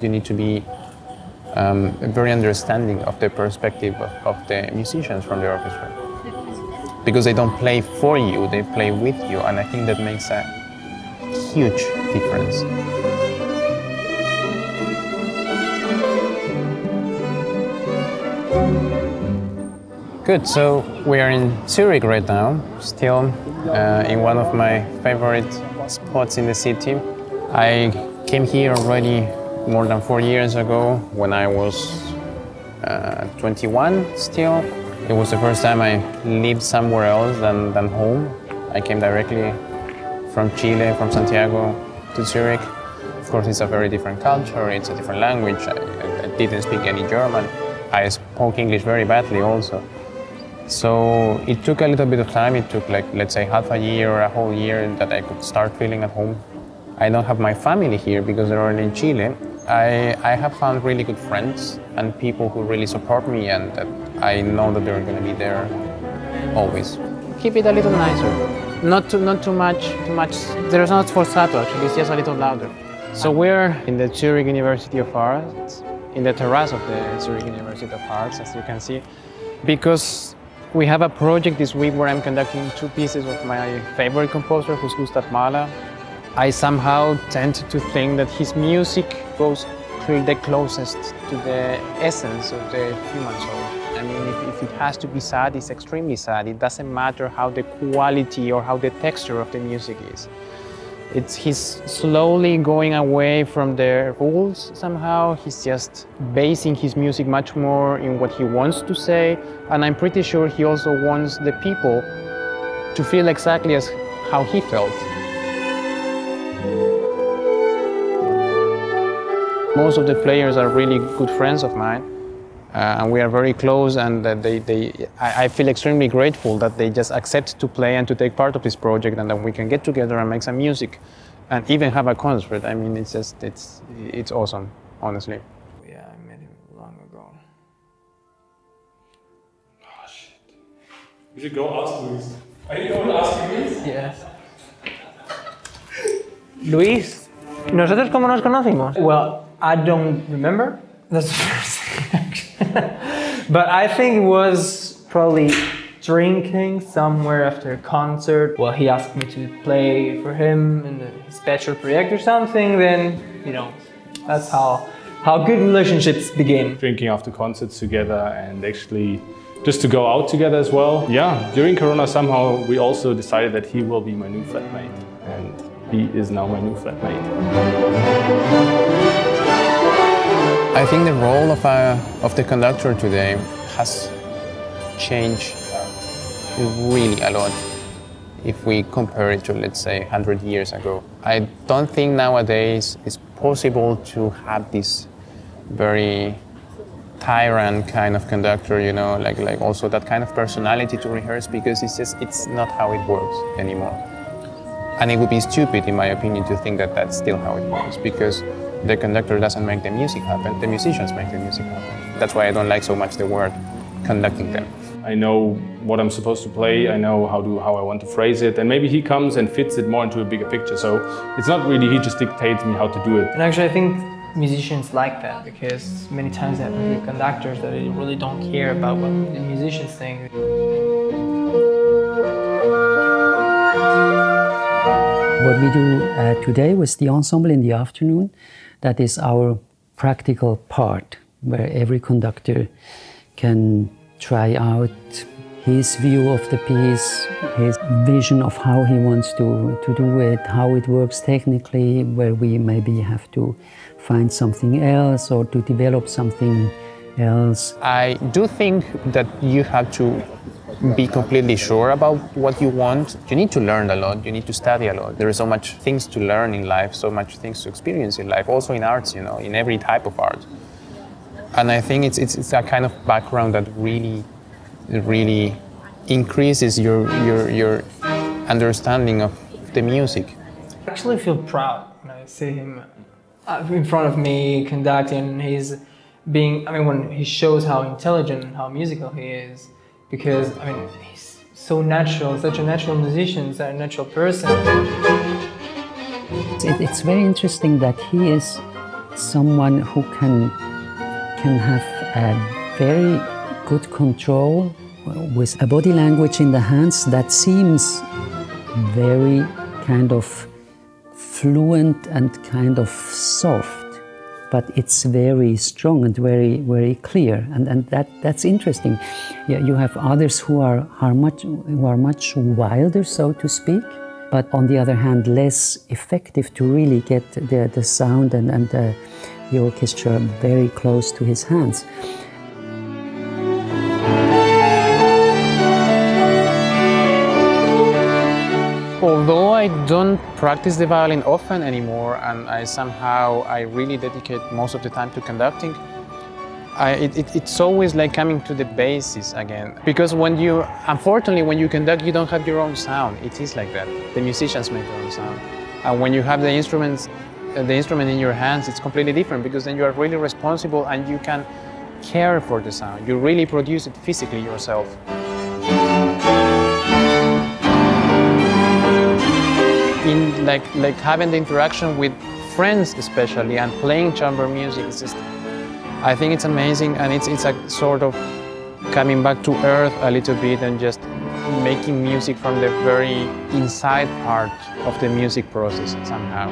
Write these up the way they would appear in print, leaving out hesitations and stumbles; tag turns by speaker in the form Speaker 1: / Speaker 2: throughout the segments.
Speaker 1: You need to be very understanding of the perspective of the musicians from the orchestra. Because they don't play for you, they play with you, and I think that makes a huge difference. Good, so we are in Zurich right now, still in one of my favorite spots in the city. I came here already more than 4 years ago when I was 21 still. It was the first time I lived somewhere else than home. I came directly from Chile, from Santiago to Zurich. Of course, it's a very different culture, it's a different language. I didn't speak any German. I spoke English very badly also. So it took a little bit of time. It took, like, let's say half a year or a whole year that I could start feeling at home. I don't have my family here because they're already in Chile. I have found really good friends and people who really support me, and that I know that they're going to be there always. Keep it a little nicer. Not too much. There's not forzato, actually, it's just a little louder. So we're in the Zurich University of Arts, in the terrace of the Zurich University of Arts, as you can see, because we have a project this week where I'm conducting 2 pieces of my favorite composer, 𝗡ጵիս𝗱𝗿 I somehow tend to think that his music goes the closest to the essence of the human soul. I mean, if it has to be sad, it's extremely sad. It doesn't matter how the quality or how the texture of the music is. He's slowly going away from the rules somehow. He's just basing his music much more in what he wants to say. And I'm pretty sure he also wants the people to feel exactly as how he felt. Most of the players are really good friends of mine, and we are very close, and I feel extremely grateful that they just accept to play and to take part of this project, and that we can get together and make some music and even have a concert. I mean, it's awesome, honestly.
Speaker 2: Yeah, I met him long ago.
Speaker 3: Oh, shit. We should go ask Luis. Are you going to ask Luis?
Speaker 2: Yes. Luis, ¿nosotros cómo nos conocimos? Well, I don't remember. That's the first thing, but I think it was probably drinking somewhere after a concert. Well, he asked me to play for him in a special project or something. Then, you know, that's how good relationships begin.
Speaker 3: Drinking after concerts together, and actually just to go out together as well. Yeah, during Corona somehow we also decided that he will be my new flatmate, and he is now my new flatmate.
Speaker 1: I think the role of the conductor today has changed really a lot if we compare it to, let's say, 100 years ago. I don't think nowadays it's possible to have this very tyrant kind of conductor, you know, like also that kind of personality to rehearse, because it's not how it works anymore. And it would be stupid, in my opinion, to think that that's still how it works, because the conductor doesn't make the music happen, the musicians make the music happen. That's why I don't like so much the word conducting them.
Speaker 3: I know what I'm supposed to play, I know how I want to phrase it, and maybe he comes and fits it more into a bigger picture. So it's not really he just dictates me how to do it.
Speaker 2: And actually I think musicians like that, because many times they have with conductors that they really don't care about what the musicians think.
Speaker 4: What we do today with the ensemble in the afternoon, that is our practical part, where every conductor can try out his view of the piece, his vision of how he wants to do it, how it works technically, where we maybe have to find something else or to develop something else.
Speaker 1: I do think that you have to be completely sure about what you want. You need to learn a lot, you need to study a lot. There are so much things to learn in life, so much things to experience in life, also in arts, you know, in every type of art. And I think it's a kind of background that really increases your understanding of the music.
Speaker 2: I actually feel proud when I see him in front of me conducting. He's being, I mean, when he shows how intelligent and how musical he is, because, I mean, he's so natural, such a natural musician, such a natural person.
Speaker 4: It's very interesting that he is someone who can have a very good control with a body language in the hands that seems very kind of fluent and kind of soft, but it's very strong and very clear, and that's interesting. Yeah, you have others who are much wilder, so to speak, but on the other hand less effective to really get the sound and the orchestra very close to his hands.
Speaker 1: Although I don't practice the violin often anymore, and I really dedicate most of the time to conducting, it's always like coming to the basis again. Because unfortunately, when you conduct, you don't have your own sound. It is like that. The musicians make their own sound. And when you have the instrument in your hands, it's completely different, because then you are really responsible and you can care for the sound. You really produce it physically yourself. In like having the interaction with friends especially, and playing chamber music, I think it's amazing, and it's a sort of coming back to earth a little bit and just making music from the very inside part of the music process somehow.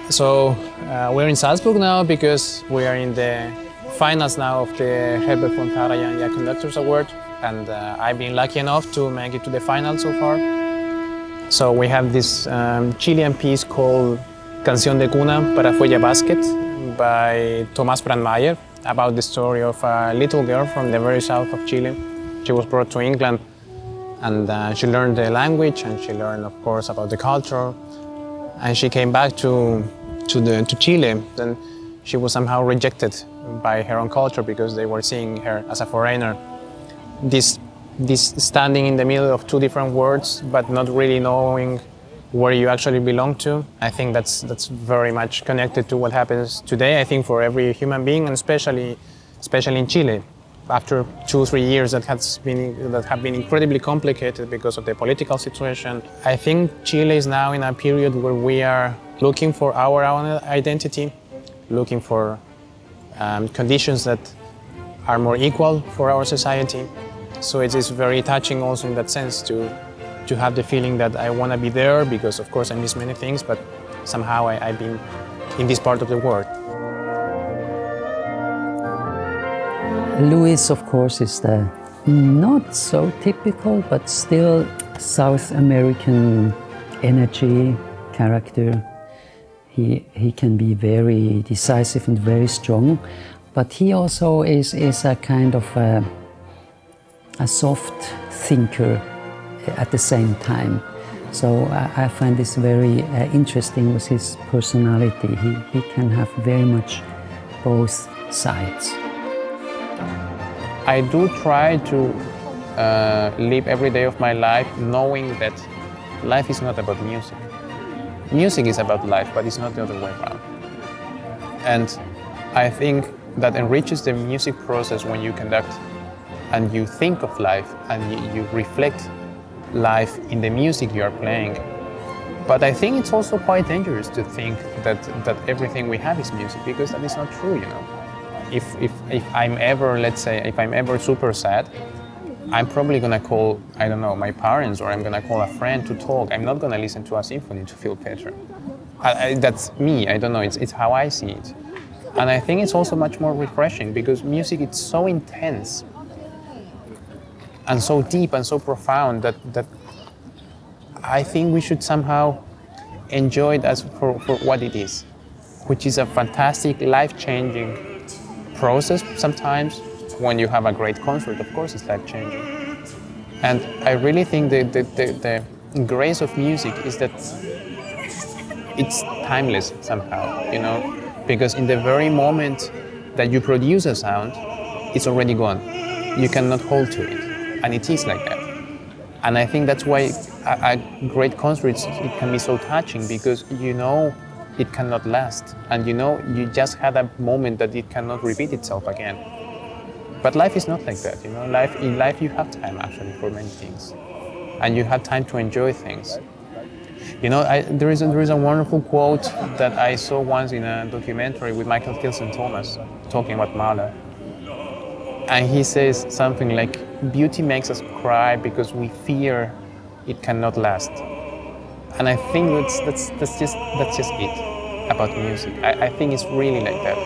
Speaker 1: So we're in Salzburg now because we are in the finals now of the 𝗡𝗱𝗿 von Karajan Conductors Award, and I've been lucky enough to make it to the final so far. So we have this Chilean piece called Canción de Cuna para Fuella Basket by Tomás Brandmeier, about the story of a little girl from the very south of Chile. She was brought to England, and she learned the language, and she learned, of course, about the culture. And she came back to Chile. Then she was somehow rejected by her own culture because they were seeing her as a foreigner. This standing in the middle of two different worlds, but not really knowing where you actually belong to. I think that's very much connected to what happens today, I think, for every human being, and especially in Chile. After 2-3 years that have been incredibly complicated because of the political situation, I think Chile is now in a period where we are looking for our own identity, looking for conditions that are more equal for our society. So it is very touching also in that sense to have the feeling that I want to be there, because of course I miss many things, but somehow I've been in this part of the world.
Speaker 4: Luis, of course, is the not so typical, but still South American energy character. He can be very decisive and very strong, but he also is a kind of a soft thinker at the same time. So I find this very interesting with his personality. He can have very much both sides.
Speaker 1: I do try to live every day of my life knowing that life is not about music. Music is about life, but it's not the other way around. And I think that enriches the music process when you conduct and you think of life and you reflect life in the music you are playing. But I think it's also quite dangerous to think that everything we have is music, because that is not true, you know. If I'm ever, let's say, if I'm ever super sad, I'm probably gonna call, I don't know, my parents, or I'm gonna call a friend to talk. I'm not gonna listen to a symphony to feel better. That's me, I don't know, it's how I see it. And I think it's also much more refreshing, because music is so intense and so deep and so profound that I think we should somehow enjoy it as for what it is, which is a fantastic, life-changing process sometimes. When you have a great concert, of course, it's life-changing. And I really think the grace of music is that it's timeless somehow, you know, because in the very moment that you produce a sound, it's already gone. You cannot hold to it, and it is like that. And I think that's why a great concert, it can be so touching, because you know it cannot last, and you know you just had a moment that it cannot repeat itself again. But life is not like that, you know. In life you have time actually for many things, and you have time to enjoy things. You know, there is a wonderful quote that I saw once in a documentary with Michael Kilson-Thomas talking about Mahler, and he says something like, "Beauty makes us cry because we fear it cannot last." And I think that's just it about music. I think it's really like that.